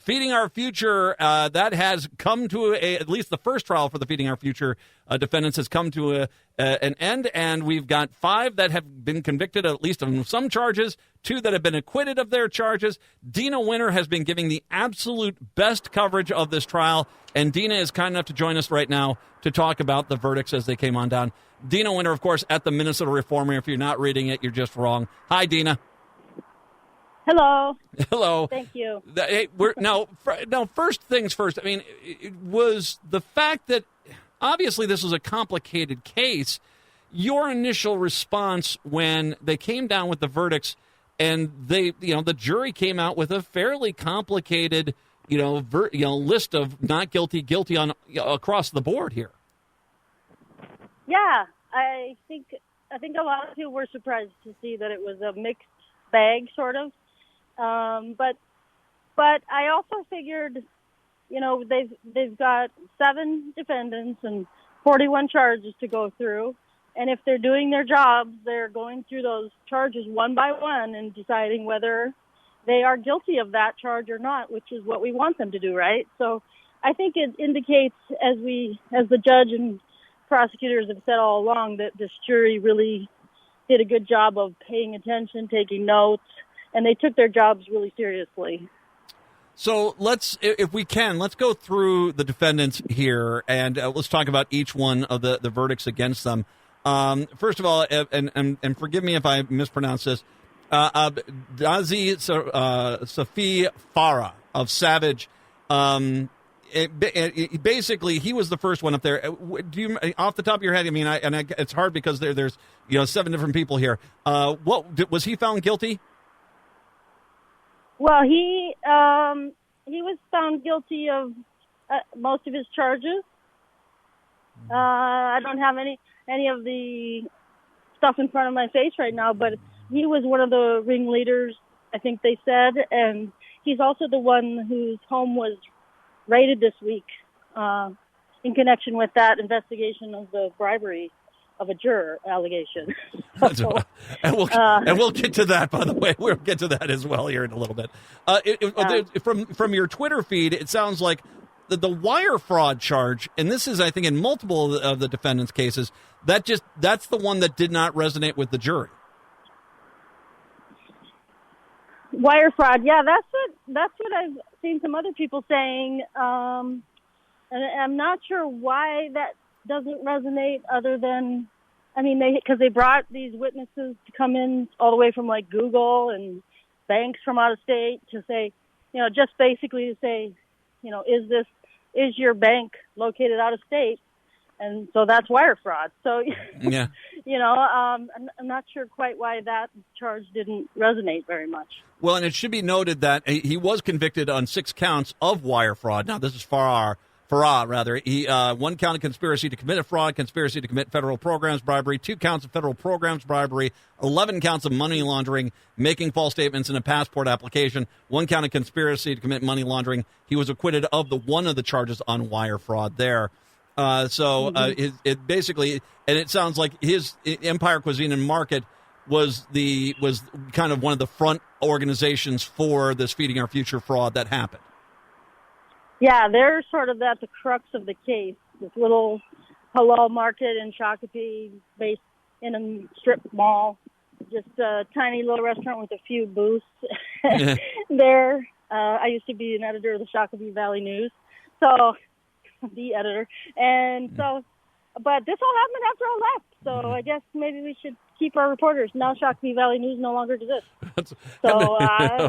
Feeding Our Future, that has come to at least the first trial for the Feeding Our Future defendants has come to an end, and we've got 5 that have been convicted at least of some charges, 2 that have been acquitted of their charges. Deena Winter has been giving the absolute best coverage of this trial, and Deena is kind enough to join us right now to talk about the verdicts as they came on down. Deena Winter, of course, at the Minnesota Reformer. If you're not reading it, you're just wrong. Hi, Deena. Hello. Hello. Thank you. Hey, now, first things first. I mean, it was the fact that obviously this was a complicated case. Your initial response when they came down with the verdicts, and the jury came out with a fairly complicated, list of not guilty, guilty on across the board here. Yeah, I think a lot of people were surprised to see that it was a mixed bag, sort of. But I also figured, they've got 7 defendants and 41 charges to go through. And if they're doing their jobs, they're going through those charges one by one and deciding whether they are guilty of that charge or not, which is what we want them to do, right? So I think it indicates, as the judge and prosecutors have said all along, that this jury really did a good job of paying attention, taking notes, and they took their jobs really seriously. So if we can, let's go through the defendants here, and let's talk about each one of the verdicts against them. First of all, and forgive me if I mispronounce this, Dazi Safi Farah of Savage. Basically, he was the first one up there. Do you, off the top of your head? I mean, it's hard because there's 7 different people here. Was he found guilty? Well, he was found guilty of most of his charges. I don't have any of the stuff in front of my face right now, but he was one of the ringleaders, I think they said, and he's also the one whose home was raided this week in connection with that investigation of the bribery of a juror allegation. And we'll get to that, by the way. We'll get to that as well here in a little bit. From your Twitter feed, it sounds like the wire fraud charge, and this is, I think, in multiple of the defendants' cases, that's the one that did not resonate with the jury. Wire fraud, yeah, that's what I've seen some other people saying, and I'm not sure why that doesn't resonate, other than, because they brought these witnesses to come in all the way from like Google and banks from out of state to say, just basically to say, is your bank located out of state? And so that's wire fraud. So, yeah. I'm not sure quite why that charge didn't resonate very much. Well, and it should be noted that he was convicted on 6 counts of wire fraud. Now, this is Farah, rather. He 1 count of conspiracy to commit a fraud, conspiracy to commit federal programs bribery, 2 counts of federal programs bribery, 11 counts of money laundering, making false statements in a passport application, 1 count of conspiracy to commit money laundering. He was acquitted of one of the charges on wire fraud there. It basically, and it sounds like his Empire Cuisine and Market was kind of one of the front organizations for this Feeding Our Future fraud that happened. Yeah, they're sort of at the crux of the case. This little halal market in Shakopee, based in a strip mall, just a tiny little restaurant with a few booths. Yeah. There, I used to be an editor of the Shakopee Valley News, so the editor, and so, but this all happened after I left. So I guess maybe we should keep our reporters. Now Shakopee Valley News no longer exists. So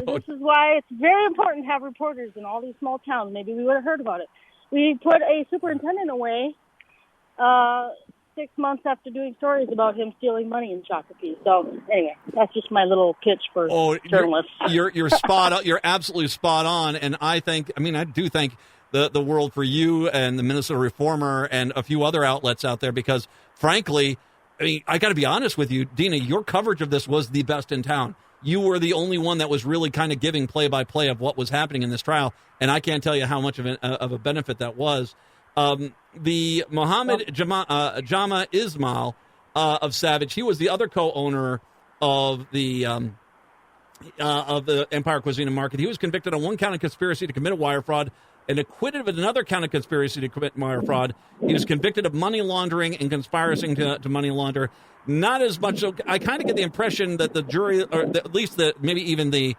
this is why it's very important to have reporters in all these small towns. Maybe we would have heard about it. We put a superintendent away 6 months after doing stories about him stealing money in Shakopee. So anyway, that's just my little pitch for journalists. You're spot on. You're absolutely spot on. And I do thank the world for you and the Minnesota Reformer and a few other outlets out there, because frankly, I got to be honest with you, Deena, your coverage of this was the best in town. You were the only one that was really kind of giving play-by-play of what was happening in this trial, and I can't tell you how much of a benefit that was. The Mohammed Jama Ismail of Savage, he was the other co-owner of the of the Empire Cuisine and Market. He was convicted on one count of conspiracy to commit a wire fraud and acquitted of another count of conspiracy to commit wire fraud. He was convicted of money laundering and conspiring to money launder. Not as much. So I kind of get the impression that the jury, or at least maybe even the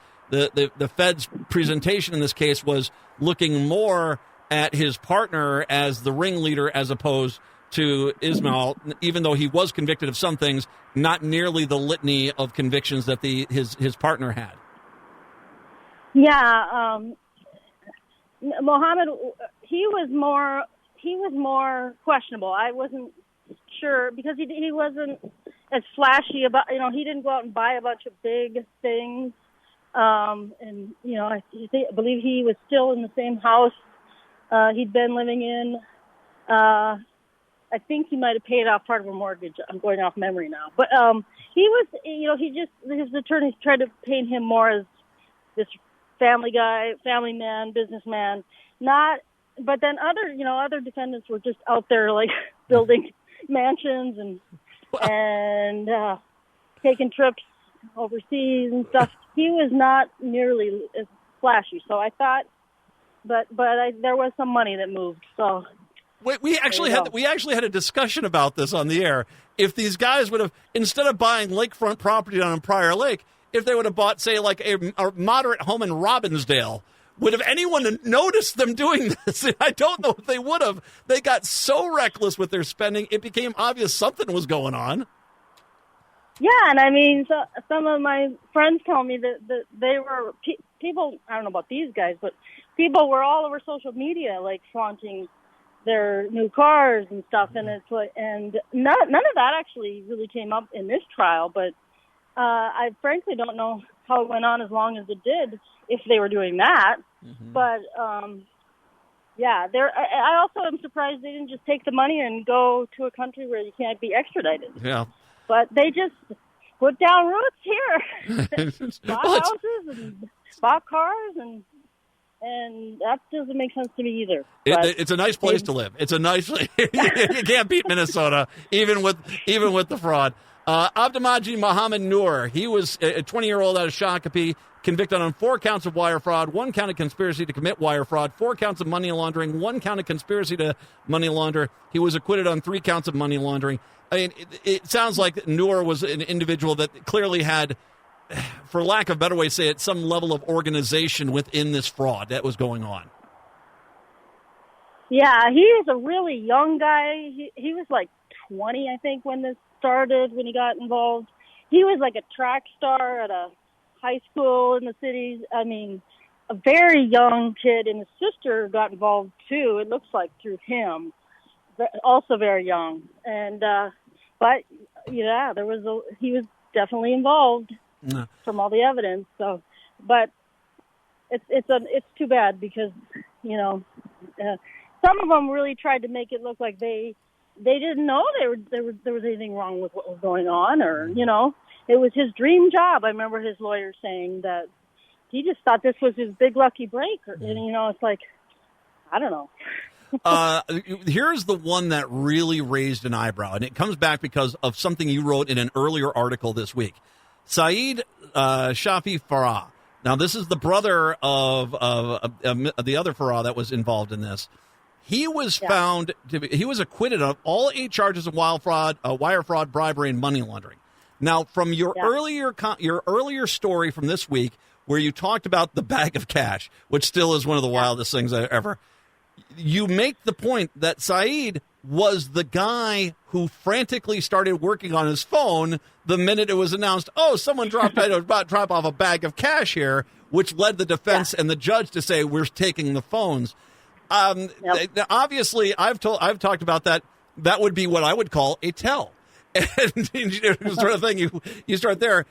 Fed's presentation in this case, was looking more at his partner as the ringleader as opposed to Ismail, even though he was convicted of some things, not nearly the litany of convictions that his partner had. Yeah, Mohammed, he was more questionable. I wasn't sure because he wasn't as flashy about, he didn't go out and buy a bunch of big things. And I believe he was still in the same house he'd been living in. I think he might have paid off part of a mortgage. I'm going off memory now. But he was, his attorneys tried to paint him more as this family guy, family man, businessman. But then other defendants were just out there like building mansions and taking trips overseas and stuff. He was not nearly as flashy. So I thought, but there was some money that moved. So. We actually had a discussion about this on the air. If these guys would have, instead of buying lakefront property on Prior Lake, if they would have bought, say, like a moderate home in Robbinsdale, would have anyone noticed them doing this? I don't know if they would have. They got so reckless with their spending, it became obvious something was going on. Yeah, and I mean, so some of my friends tell me that they were people. I don't know about these guys, but people were all over social media, like flaunting their new cars and stuff, and it's like, and none of that actually really came up in this trial. But I frankly don't know how it went on as long as it did, if they were doing that. Mm-hmm. But yeah, I also am surprised they didn't just take the money and go to a country where you can't be extradited. Yeah, but they just put down roots here, bought houses and bought cars and that doesn't make sense to me either. It's a nice place to live. It's a nice. You can't beat Minnesota, even with the fraud. Abdamaji Mohammed Noor, he was a 20-year-old out of Shakopee, convicted on 4 counts of wire fraud, 1 count of conspiracy to commit wire fraud, 4 counts of money laundering, 1 count of conspiracy to money launder. He was acquitted on 3 counts of money laundering. I mean, it sounds like Noor was an individual that clearly had, for lack of a better way to say it, some level of organization within this fraud that was going on. Yeah, he is a really young guy. He was like 20, I think, when this started, when he got involved. He was like a track star at a high school in the cities. I mean, a very young kid, and his sister got involved too, it looks like, through him. Also very young. And, but, yeah, he was definitely involved. No. From all the evidence. So, but it's too bad because some of them really tried to make it look like they didn't know there was anything wrong with what was going on, or it was his dream job. I remember his lawyer saying that he just thought this was his big lucky break, and it's like, I don't know. Here's the one that really raised an eyebrow, and it comes back because of something you wrote in an earlier article this week. Saeed Shafi Farah. Now, this is the brother of the other Farah that was involved in this. He was found he was acquitted of all 8 charges of wire fraud, bribery, and money laundering. Now, from your earlier story from this week, where you talked about the bag of cash, which still is one of the wildest things ever, you make the point that Saeed was the guy who frantically started working on his phone the minute it was announced, someone dropped off a bag of cash here, which led the defense and the judge to say, we're taking the phones. Obviously, I've talked about that. That would be what I would call a tell. And sort of thing, you start there.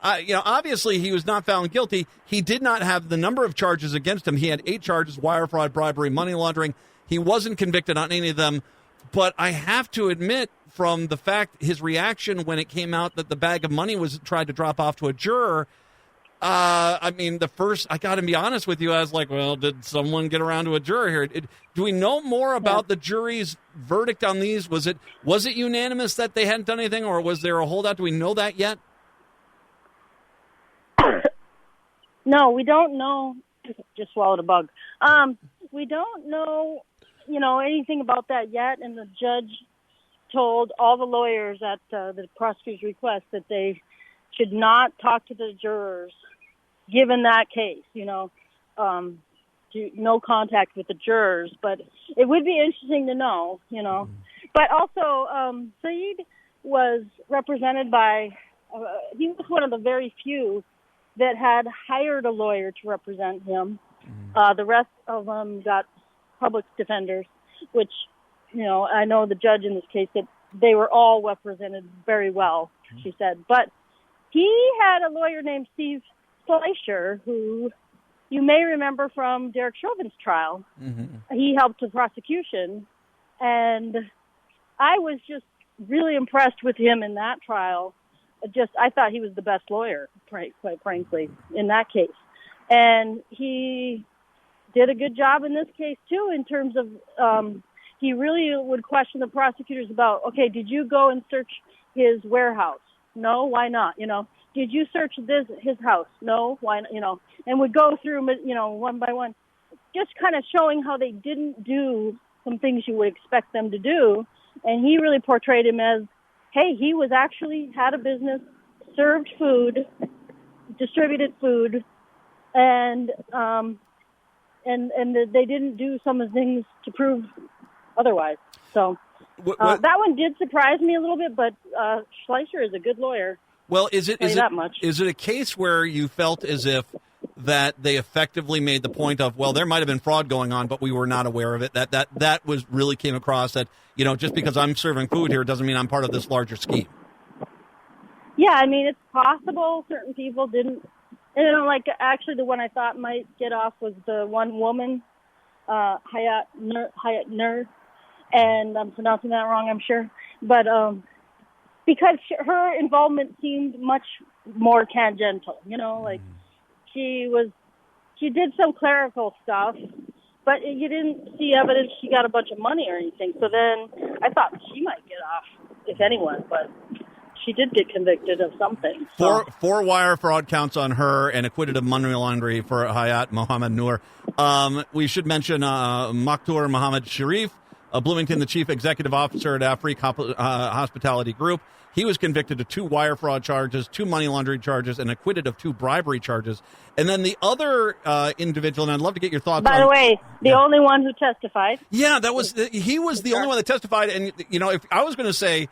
Obviously he was not found guilty. He did not have the number of charges against him. He had 8 charges: wire fraud, bribery, money laundering. He wasn't convicted on any of them. But I have to admit, from the fact his reaction when it came out that the bag of money was tried to drop off to a juror, I got to be honest with you, I was like, well, did someone get around to a juror here? Do we know more about the jury's verdict on these? Was it unanimous that they hadn't done anything, or was there a holdout? Do we know that yet? No, we don't know. Just swallowed a bug. We don't know, anything about that yet. And the judge told all the lawyers at the prosecutor's request that they should not talk to the jurors, given that case. No contact with the jurors. But it would be interesting to know. But also, Saeed was represented by. He was one of the very few that had hired a lawyer to represent him. The rest of them got public defenders, which, I know the judge in this case that they were all represented very well, she said. But he had a lawyer named Steve Fleischer, who you may remember from Derek Chauvin's trial. Mm-hmm. He helped the prosecution, and I was just really impressed with him in that trial. I thought he was the best lawyer, quite frankly, in that case. And he did a good job in this case, too, in terms of he really would question the prosecutors about, okay, did you go and search his warehouse? No, why not? Did you search his house? No, why not? And would go through, one by one, just kind of showing how they didn't do some things you would expect them to do. And he really portrayed him as, hey, he was actually had a business, served food, distributed food, and they didn't do some of the things to prove otherwise. So that one did surprise me a little bit, but Schleicher is a good lawyer. Well, is it a case where you felt as if that they effectively made the point of, well, there might have been fraud going on, but we were not aware of it? That was really came across that, just because I'm serving food here doesn't mean I'm part of this larger scheme. Yeah, I mean, it's possible certain people didn't. Actually, the one I thought might get off was the one woman, Hayat Nur, and I'm pronouncing that wrong, I'm sure. But because her involvement seemed much more tangential, she did some clerical stuff, but you didn't see evidence she got a bunch of money or anything. So then I thought she might get off, if anyone, but she did get convicted of something. So. Four wire fraud counts on her and acquitted of money laundering for Hayat Mohammed Noor. We should mention Makhtour Mohammed Sharif, Bloomington, the chief executive officer at Afrique Hospitality Group. He was convicted of 2 wire fraud charges, 2 money laundering charges, and acquitted of 2 bribery charges. And then the other individual, and I'd love to get your thoughts on... By the way, the only one who testified. Yeah, he was the only one that testified. And, if I was going to say,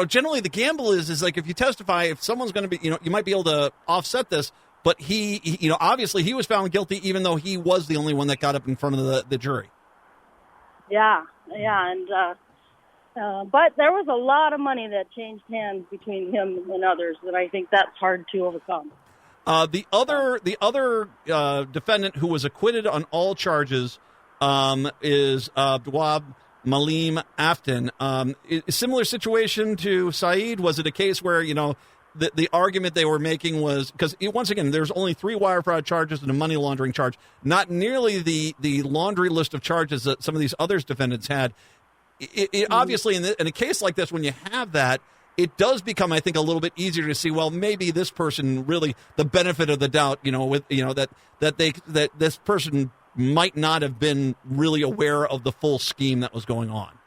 generally the gamble is like if you testify, if someone's going to be, you might be able to offset this. But he obviously he was found guilty, even though he was the only one that got up in front of the jury. Yeah, and... but there was a lot of money that changed hands between him and others, and I think that's hard to overcome. The other defendant who was acquitted on all charges is Dawab Malim Afton. Similar situation to Saeed. Was it a case where the argument they were making was because once again there's only 3 wire fraud charges and a money laundering charge, not nearly the laundry list of charges that some of these others defendants had. It obviously, in a case like this, when you have that, it does become, I think, a little bit easier to see. Well, maybe this person really, the benefit of the doubt, that this person might not have been really aware of the full scheme that was going on.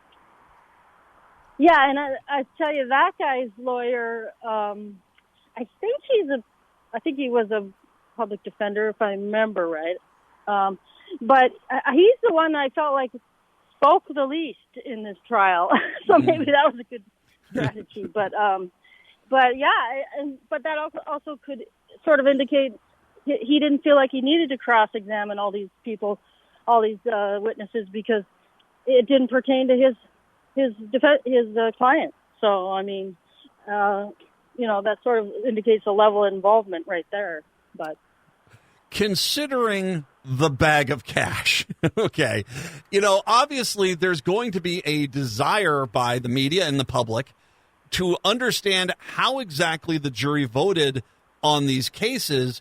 Yeah, and I tell you, that guy's lawyer, I think he was a public defender, if I remember right. But he's the one I felt like spoke the least in this trial, so maybe that was a good strategy. But that also could sort of indicate he didn't feel like he needed to cross-examine all these people, all these witnesses, because it didn't pertain to his client. So I mean, that sort of indicates a level of involvement right there. But considering the bag of cash. Okay. Obviously there's going to be a desire by the media and the public to understand how exactly the jury voted on these cases.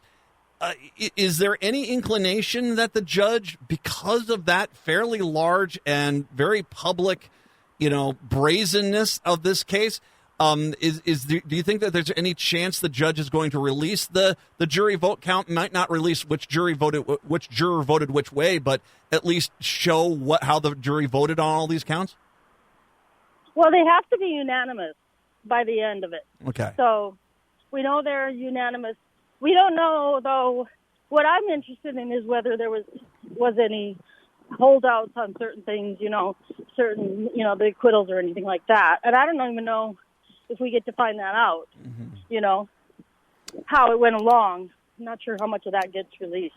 Is there any inclination that the judge, because of that fairly large and very public, brazenness of this case, Do you think that there's any chance the judge is going to release the jury vote count? Might not release which juror voted which way, but at least show how the jury voted on all these counts? Well, they have to be unanimous by the end of it. Okay. So we know they're unanimous. We don't know, though. What I'm interested in is whether there was any holdouts on certain things, the acquittals or anything like that. And I don't even know if we get to find that out, how it went along. I'm not sure how much of that gets released.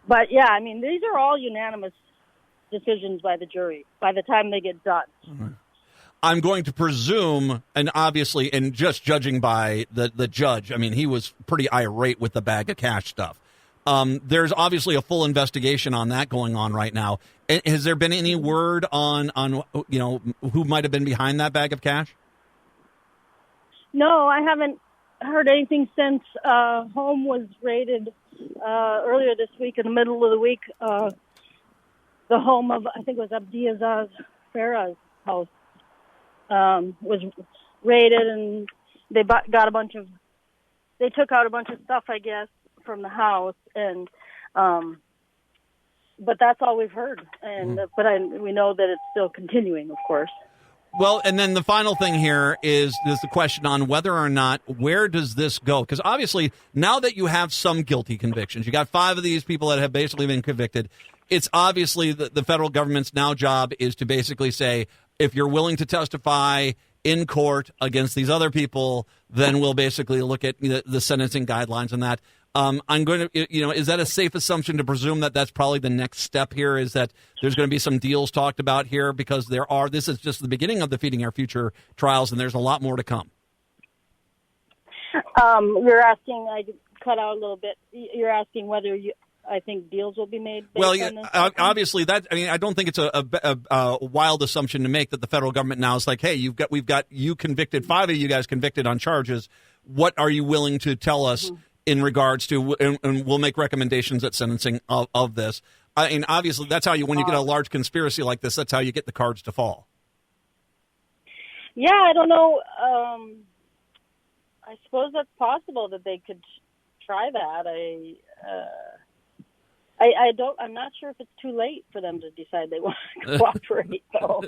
But, yeah, I mean, these are all unanimous decisions by the jury by the time they get done. Mm-hmm. I'm going to presume, and obviously, and just judging by the judge, I mean, he was pretty irate with the bag of cash stuff. There's obviously a full investigation on that going on right now. Has there been any word on who might have been behind that bag of cash? No, I haven't heard anything since home was raided earlier this week, in the middle of the week. The home of, I think it was Abdiazaz Farah's house was raided, and they took out a bunch of stuff, I guess, from the house, and but that's all we've heard, and we know that it's still continuing, of course. Well, and then the final thing here is the question on whether or not, where does this go? Because obviously, now that you have some guilty convictions, you got 5 of these people that have basically been convicted, it's obviously the federal government's now job is to basically say, if you're willing to testify in court against these other people, then we'll basically look at the sentencing guidelines and that. I'm going to, is that a safe assumption to presume that that's probably the next step here, is that there's going to be some deals talked about here, because this is just the beginning of the Feeding Our Future trials, and there's a lot more to come. You're asking, I cut out a little bit, you're asking whether I think deals will be made based on this? Obviously, I don't think it's a wild assumption to make that the federal government now is like, hey, we've got you convicted, 5 of you guys convicted on charges. What are you willing to tell us in regards to, and we'll make recommendations at sentencing of this. I mean, obviously, that's how when you get a large conspiracy like this, that's how you get the cards to fall. Yeah, I don't know. I suppose that's possible that they could try that. I'm not sure if it's too late for them to decide they want to cooperate, though.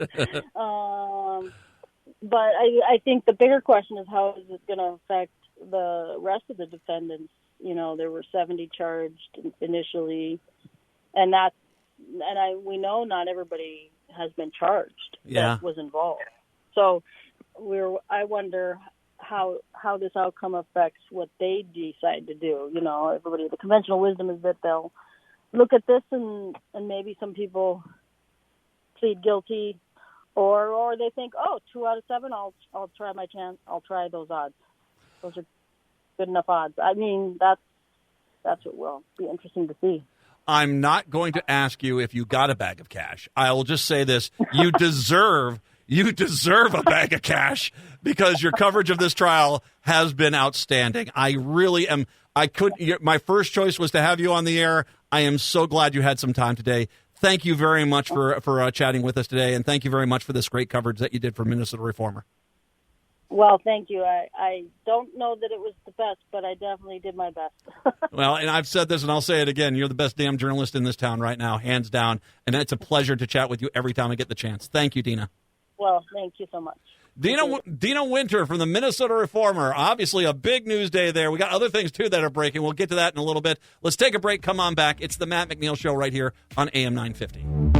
But I think the bigger question is, how is it going to affect the rest of the defendants? There were 70 charged initially, and we know not everybody has been charged that was involved. So I wonder how this outcome affects what they decide to do. The conventional wisdom is that they'll look at this and maybe some people plead guilty, or they think, 2 out of 7, I'll try my chance. I'll try those odds. Those are good enough odds. I mean, that's what will be interesting to see. I'm not going to ask you if you got a bag of cash. I will just say this: you deserve a bag of cash, because your coverage of this trial has been outstanding. I really am. My first choice was to have you on the air. I am so glad you had some time today. Thank you very much for chatting with us today, and thank you very much for this great coverage that you did for Minnesota Reformer. Well, thank you. I don't know that it was the best, but I definitely did my best. Well, and I've said this, and I'll say it again. You're the best damn journalist in this town right now, hands down. And it's a pleasure to chat with you every time I get the chance. Thank you, Deena. Well, thank you so much. Deena Winter from the Minnesota Reformer. Obviously a big news day there. We got other things, too, that are breaking. We'll get to that in a little bit. Let's take a break. Come on back. It's the Matt McNeil Show right here on AM 950.